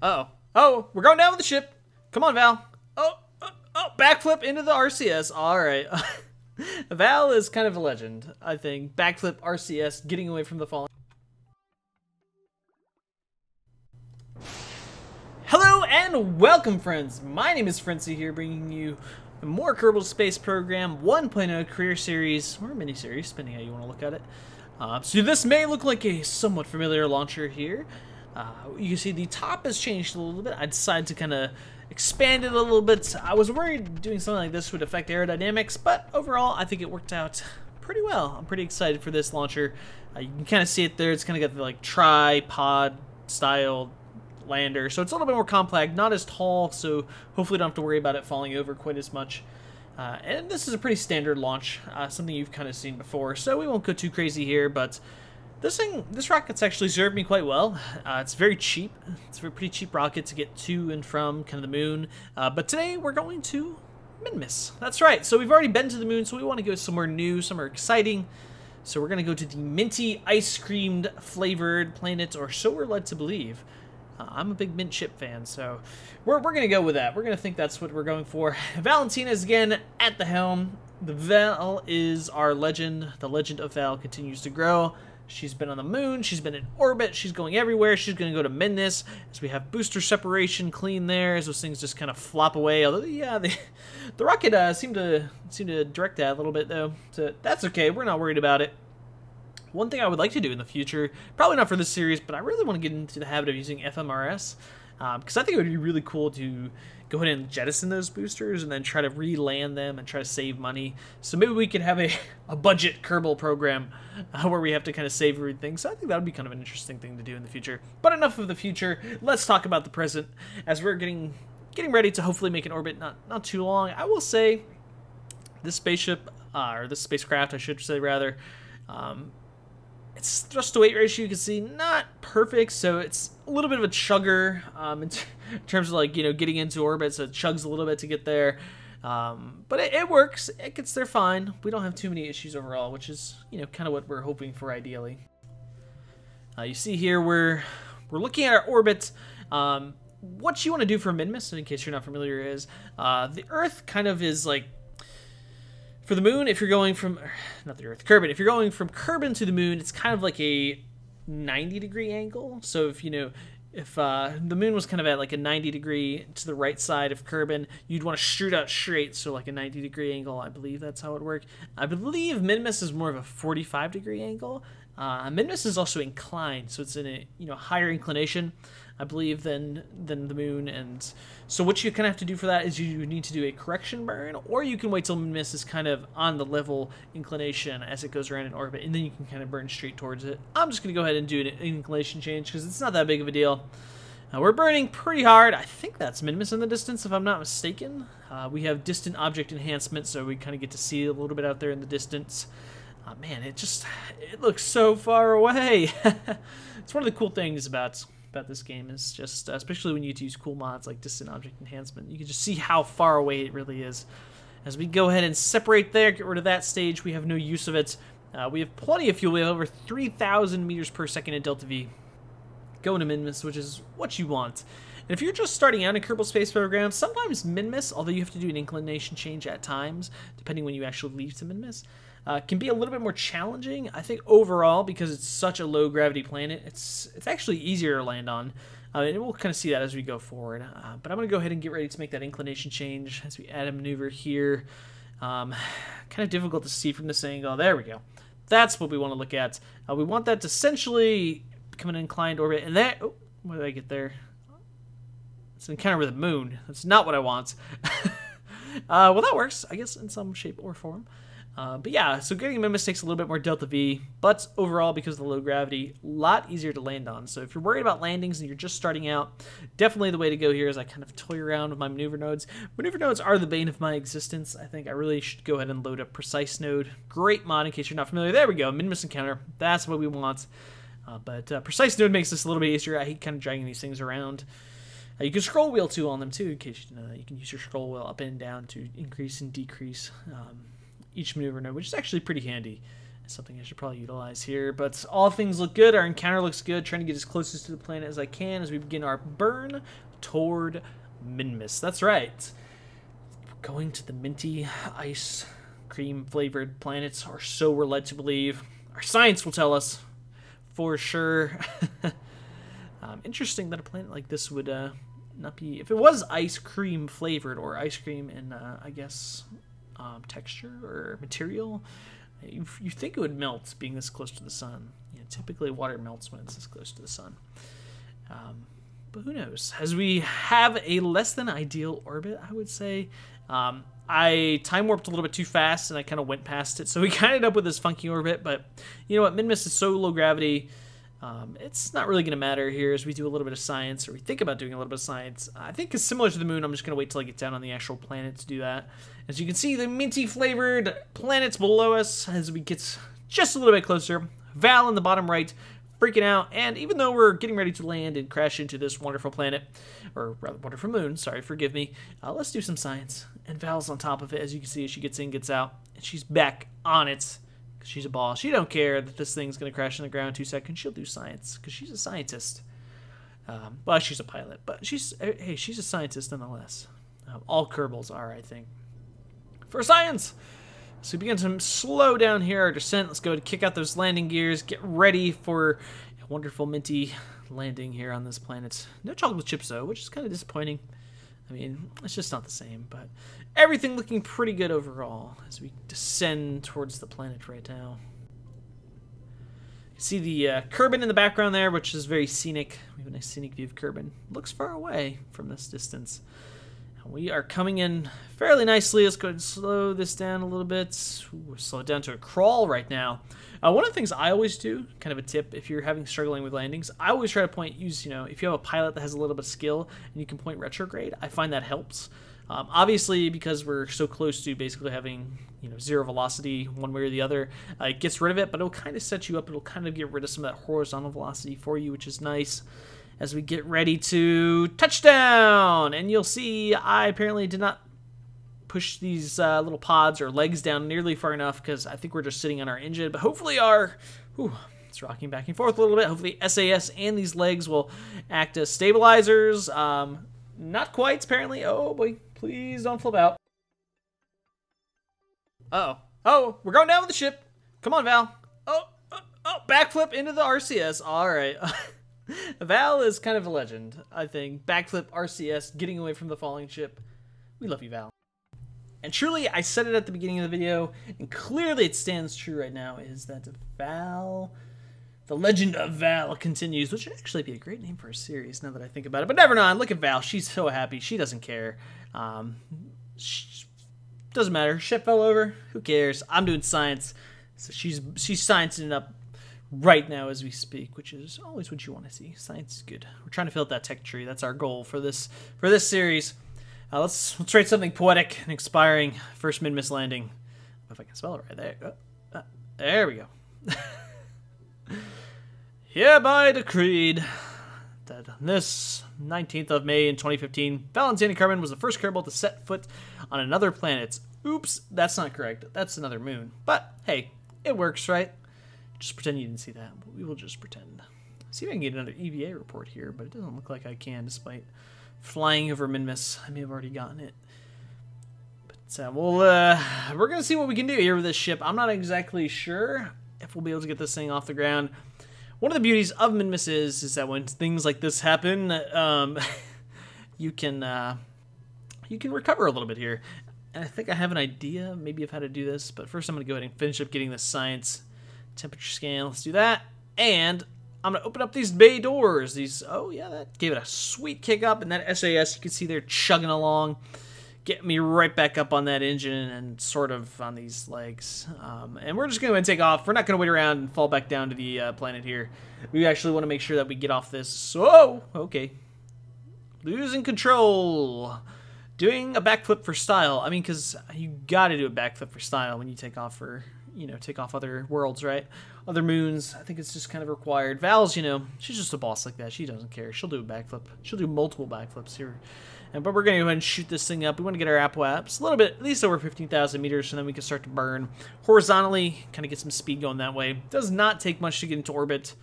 Uh-oh. Oh, we're going down with the ship. Come on, Val. Oh, backflip into the RCS. All right. Val is kind of a legend, I think. Backflip RCS, getting away from the falling. Hello and welcome, friends. My name is Frenzy here, bringing you more Kerbal Space Program 1.0 career series, or mini-series, depending how you want to look at it. So this may look like a somewhat familiar launcher here. You can see the top has changed a little bit. I decided to kind of expand it a little bit. I was worried doing something like this would affect aerodynamics, but overall I think it worked out pretty well. I'm pretty excited for this launcher. You can kind of see it there. It's kind of got the like tripod style lander, so it's a little bit more compact, not as tall, so hopefully don't have to worry about it falling over quite as much. And this is a pretty standard launch, something you've kind of seen before, so we won't go too crazy here, but this rocket's actually served me quite well. It's very cheap. It's a pretty cheap rocket to get to and from kind of the moon, but today we're going to Minmus. That's right, so we've already been to the moon, so we want to go somewhere new, somewhere exciting. So we're going to go to the minty ice creamed flavored planet, or so we're led to believe. I'm a big mint chip fan, so we're going to go with that. We're going to think that's what we're going for. Valentina is again at the helm. The Val is our legend. The legend of Val continues to grow. She's been on the moon. She's been in orbit. She's going everywhere. She's going to go to Minmus as we have booster separation clean there as those things just kind of flop away. Although, yeah, the rocket seemed to direct that a little bit, though. So that's okay. We're not worried about it. One thing I would like to do in the future, probably not for this series, but I really want to get into the habit of using FMRS, because I think it would be really cool to go ahead and jettison those boosters and then try to re-land them and try to save money. So maybe we could have a budget Kerbal program where we have to kind of save everything. So I think that would be kind of an interesting thing to do in the future. But enough of the future. Let's talk about the present as we're getting ready to hopefully make an orbit not too long. I will say this spaceship, or this spacecraft, I should say rather, its thrust-to-weight ratio, you can see, not perfect, so it's a little bit of a chugger in terms of, like, you know, getting into orbit, so it chugs a little bit to get there. But it works. It gets there fine. We don't have too many issues overall, which is, you know, kind of what we're hoping for ideally. You see here we're looking at our orbit. What you want to do for Minmus, in case you're not familiar, is the Earth kind of is like, for the moon, if you're going from, not the Earth, Kerbin, if you're going from Kerbin to the moon, it's kind of like a 90-degree angle. So if, you know, if the moon was kind of at like a 90-degree to the right side of Kerbin, you'd want to shoot out straight, so like a 90-degree angle. I believe that's how it would work. I believe Minmus is more of a 45-degree angle. Minmus is also inclined, so it's in a, you know, higher inclination, I believe, than the moon. And so what you kind of have to do for that is you need to do a correction burn, or you can wait till Minmus is kind of on the level inclination as it goes around in orbit, and then you can kind of burn straight towards it. I'm just going to go ahead and do an inclination change because it's not that big of a deal. We're burning pretty hard. I think that's Minmus in the distance, if I'm not mistaken. We have distant object enhancement, so we kind of get to see a little bit out there in the distance. Man, it looks so far away. It's one of the cool things about this game is just, especially when you use cool mods like distant object enhancement, you can just see how far away it really is. As we go ahead and separate there, get rid of that stage, we have no use of it. We have plenty of fuel. We have over 3,000 meters per second in Delta V. Going to Minmus, which is what you want. And if you're just starting out in Kerbal Space Program, sometimes Minmus, although you have to do an inclination change at times, depending when you actually leave to Minmus, can be a little bit more challenging. I think overall, because it's such a low gravity planet, it's actually easier to land on. And we'll kind of see that as we go forward. But I'm going to go ahead and get ready to make that inclination change as we add a maneuver here. Kind of difficult to see from this angle. There we go. That's what we want to look at. We want that to essentially become an inclined orbit. And that, oh, what did I get there? It's an encounter with the moon. That's not what I want. Well, that works, I guess, in some shape or form. But yeah, so getting Minmus takes a little bit more Delta V, but overall, because of the low gravity, a lot easier to land on. So if you're worried about landings and you're just starting out, definitely the way to go here is I kind of toy around with my maneuver nodes. Maneuver nodes are the bane of my existence. I think I really should go ahead and load a precise node. Great mod in case you're not familiar. There we go, Minmus encounter. That's what we want. But precise node makes this a little bit easier. I hate kind of dragging these things around. You can scroll wheel too on them too, in case you know that. You can use your scroll wheel up and down to increase and decrease each maneuver node, which is actually pretty handy. Something I should probably utilize here, but all things look good. Our encounter looks good. Trying to get as closest to the planet as I can as we begin our burn toward Minmus. That's right. We're going to the minty ice cream flavored planets, or so we're led to believe. Our science will tell us for sure. Interesting that a planet like this would not be, if it was ice cream flavored, or ice cream in I guess texture or material. You think it would melt being this close to the sun. Typically water melts when it's this close to the sun. But who knows? As we have a less than ideal orbit, I would say. I time warped a little bit too fast and I kind of went past it. So we kind of ended up with this funky orbit. But you know what? Minmus is so low gravity. It's not really going to matter here as we do a little bit of science, or we think about doing a little bit of science. I think it's similar to the moon. I'm just going to wait till I get down on the actual planet to do that. As you can see, the minty-flavored planets below us as we get just a little bit closer. Val in the bottom right freaking out, and even though we're getting ready to land and crash into this wonderful planet, or rather wonderful moon, sorry, forgive me, let's do some science. And Val's on top of it, as you can see, as she gets in, gets out, and she's back on it. She's a boss. She don't care that this thing's going to crash in the ground in 2 seconds. She'll do science because she's a scientist. Well, she's a pilot, but she's a scientist nonetheless. All Kerbals are, I think. For science! So we begin to slow down here our descent. Let's go to kick out those landing gears. Get ready for a wonderful minty landing here on this planet. No chocolate chips, though, which is kind of disappointing. I mean, it's just not the same, but everything looking pretty good overall as we descend towards the planet right now. You see the Kerbal in the background there, which is very scenic. We have a nice scenic view of Kerbal. Looks far away from this distance. And we are coming in fairly nicely. Let's go ahead and slow this down a little bit. Ooh, we're slowed down to a crawl right now. One of the things I always do, kind of a tip, if you're struggling with landings, I always try to use, if you have a pilot that has a little bit of skill and you can point retrograde, I find that helps. Obviously, because we're so close to basically having, zero velocity one way or the other, it gets rid of it, but it'll kind of set you up. It'll kind of get rid of some of that horizontal velocity for you, which is nice. As we get ready to touchdown, and you'll see I apparently did not push these little pods or legs down nearly far enough because I think we're just sitting on our engine, but hopefully it's rocking back and forth a little bit. Hopefully SAS and these legs will act as stabilizers. Not quite, apparently. Oh boy, please don't flip out. Oh, we're going down with the ship. Come on, Val. Oh, backflip into the RCS. All right. Val is kind of a legend, I think. Backflip RCS, getting away from the falling ship. We love you, Val. And truly, I said it at the beginning of the video, and clearly it stands true right now, is that Val, the legend of Val continues, which would actually be a great name for a series now that I think about it. But never mind, look at Val. She's so happy. She doesn't care. Doesn't matter. Ship fell over. Who cares? I'm doing science. So she's sciencing it up right now as we speak, which is always what you want to see. Science is good. We're trying to fill out that tech tree. That's our goal for this series. Let's write something poetic and inspiring. First Minmus landing. If I can spell it right there. There we go. Hereby decreed that on this 19th of May in 2015, Valentina Kerbal was the first Kerbal to set foot on another planet. Oops, that's not correct. That's another moon. But hey, it works, right? Just pretend you didn't see that. We will just pretend. See if I can get another EVA report here, but it doesn't look like I can, despite flying over Minmus. I may have already gotten it. But we're going to see what we can do here with this ship. I'm not exactly sure if we'll be able to get this thing off the ground. One of the beauties of Minmus is that when things like this happen, you can recover a little bit here. And I think I have an idea maybe of how to do this, but first I'm going to go ahead and finish up getting this science temperature scan. Let's do that. And I'm going to open up these bay doors. Oh yeah, that gave it a sweet kick up. And that SAS, you can see they're chugging along. Get me right back up on that engine and sort of on these legs. And we're just going to take off. We're not going to wait around and fall back down to the planet here. We actually want to make sure that we get off this. Oh, okay. Losing control. Doing a backflip for style. I mean, because you got to do a backflip for style when you take off for you know, take off other worlds, right? Other moons. I think it's just kind of required. Val's, you know, she's just a boss like that. She doesn't care. She'll do a backflip. She'll do multiple backflips here. But we're going to go ahead and shoot this thing up. We want to get our apoaps a little bit, at least over 15,000 meters, and then we can start to burn horizontally, kind of get some speed going that way. Does not take much to get into orbit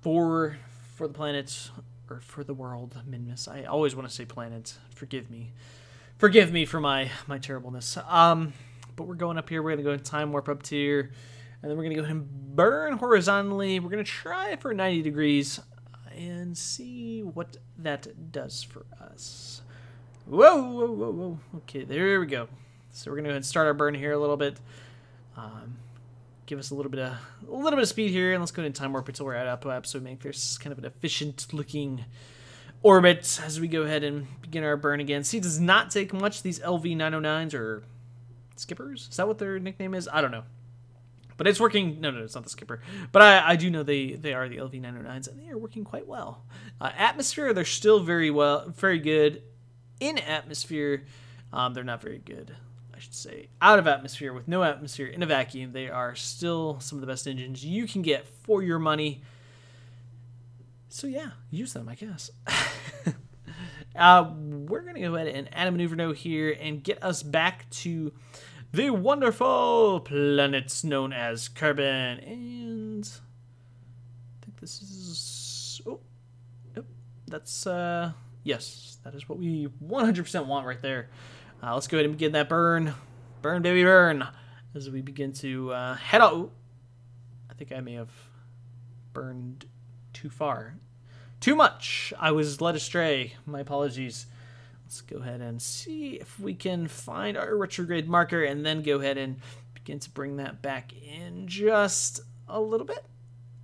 for the planet, or for the world, Minmus. I always want to say planet. Forgive me. Forgive me for my terribleness. But we're going up here. We're going to go and time warp up to here. And then we're going to go ahead and burn horizontally. We're going to try for 90 degrees and see what that does for us. Whoa, whoa, whoa, whoa. Okay, there we go. So we're going to go ahead and start our burn here a little bit. Give us a little bit of speed here. And let's go ahead and time warp until we're at apoap, so we make this kind of an efficient looking orbit as we go ahead and begin our burn again. See, it does not take much. These LV909s or skippers? Is that what their nickname is? I don't know. But it's working. No, it's not the skipper. But I do know they are the LV909s, and they are working quite well. Atmosphere, they're still very good. In atmosphere, they're not very good, I should say. Out of atmosphere, with no atmosphere, in a vacuum, they are still some of the best engines you can get for your money. So yeah, use them, I guess. We're going to go ahead and add a maneuver node here and get us back to the wonderful planets known as Kerbal. And I think this is... Oh, yep, that's... yes, that is what we 100% want right there. Let's go ahead and begin that burn. Burn, baby, burn. As we begin to head out. Ooh, I think I may have burned too far. Too much. I was led astray. My apologies. Let's go ahead and see if we can find our retrograde marker and then go ahead and begin to bring that back in just a little bit.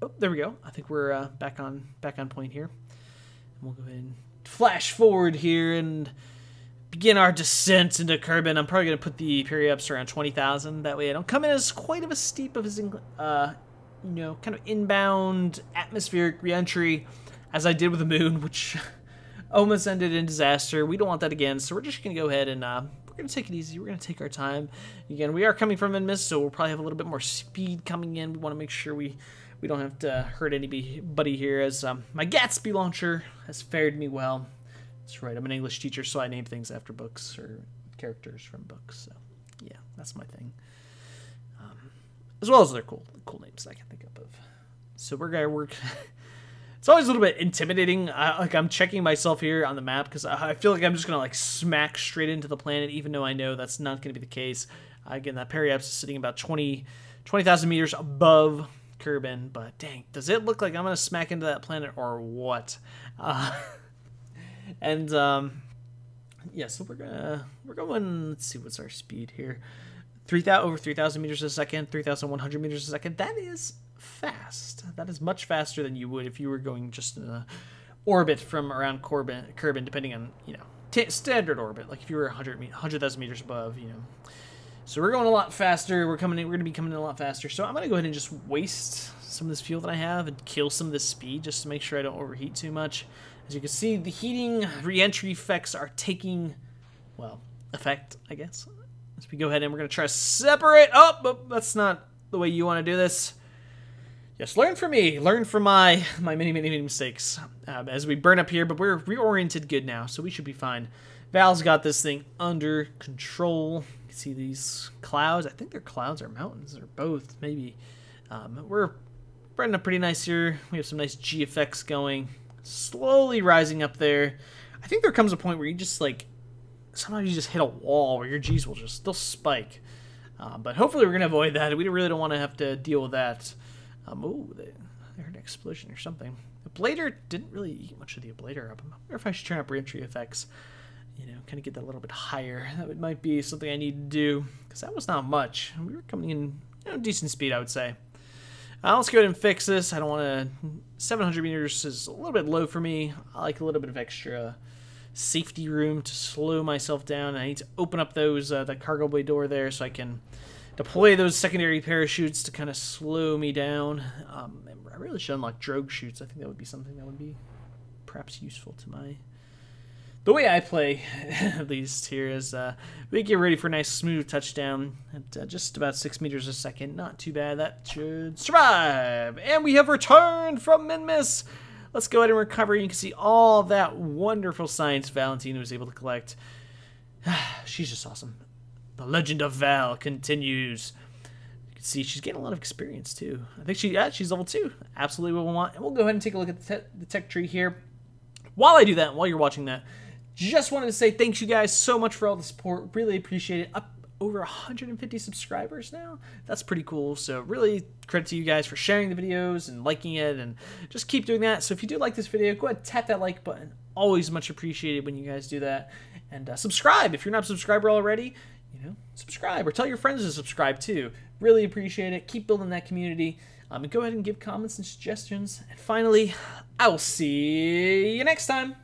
Oh, there we go. I think we're back on point here. And we'll go ahead and flash forward here and begin our descent into Kerbal. I'm probably going to put the periups around 20,000. That way I don't come in as quite of a steep of a, you know, kind of inbound atmospheric reentry as I did with the moon, which almost ended in disaster. We don't want that again, so we're just going to go ahead and we're going to take it easy. We're going to take our time. Again, we are coming from Minmus, so we'll probably have a little bit more speed coming in. We want to make sure we don't have to hurt anybody here, as my Gatsby launcher has fared me well. That's right, I'm an English teacher, so I name things after books or characters from books. So yeah, that's my thing. As well as other cool names I can think of. So we're going to work... It's always a little bit intimidating. Like, I'm checking myself here on the map because I feel like I'm just going to like smack straight into the planet, even though I know that's not going to be the case. Again, that periaps is sitting about 20,000 meters above Kerbal, but dang, does it look like I'm going to smack into that planet or what? Yeah, so we're going, let's see, what's our speed here? Over 3,000 meters a second, 3,100 meters a second. That is fast. That is much faster than you would if you were going just in a orbit from around Kerbal, depending on, you know, standard orbit. Like if you were 100,000 meters above, you know. So we're going a lot faster. We're going to be coming in a lot faster. So I'm going to go ahead and just waste some of this fuel that I have and kill some of this speed just to make sure I don't overheat too much. As you can see, the heating re-entry effects are taking, well, effect, I guess. As we go ahead and we're going to try to separate. Oh, but that's not the way you want to do this. Yes, learn from me. Learn from my many mistakes as we burn up here, but we're reoriented good now, so we should be fine. Val's got this thing under control. You can see these clouds. I think they're clouds or mountains or both, maybe. We're burning up pretty nice here. We have some nice G effects going. Slowly rising up there. I think there comes a point where you just like, sometimes you just hit a wall where your G's will just, they'll spike. But hopefully we're going to avoid that. We really don't want to have to deal with that. Oh, I heard an explosion or something. The ablator didn't really eat much of the ablator up. I wonder if I should turn up re-entry effects. You know, kind of get that a little bit higher. That might be something I need to do, because that was not much. We were coming in, you know, decent speed, I would say. Let's go ahead and fix this. I don't want to... 700 meters is a little bit low for me. I like a little bit of extra safety room to slow myself down. I need to open up those that cargo bay door there so I can deploy those secondary parachutes to kind of slow me down. I really should unlock drogue chutes. I think that would be something that would be perhaps useful to the way I play, at least here, is we get ready for a nice smooth touchdown at just about 6 meters a second. Not too bad. That should survive. And we have returned from Minmus. Let's go ahead and recover. You can see all that wonderful science Valentina was able to collect. She's just awesome. The legend of Val continues. You can see she's getting a lot of experience too. I think she's level 2. Absolutely what we want. And we'll go ahead and take a look at the tech tree here. While I do that, while you're watching that, just wanted to say thanks you guys so much for all the support. Really appreciate it. Up over 150 subscribers now. That's pretty cool. So really credit to you guys for sharing the videos and liking it, and just keep doing that. So if you do like this video, go ahead and tap that like button. Always much appreciated when you guys do that. And subscribe if you're not a subscriber already. You know, subscribe or tell your friends to subscribe too. Really appreciate it. Keep building that community. And go ahead and give comments and suggestions. And finally, I will see you next time.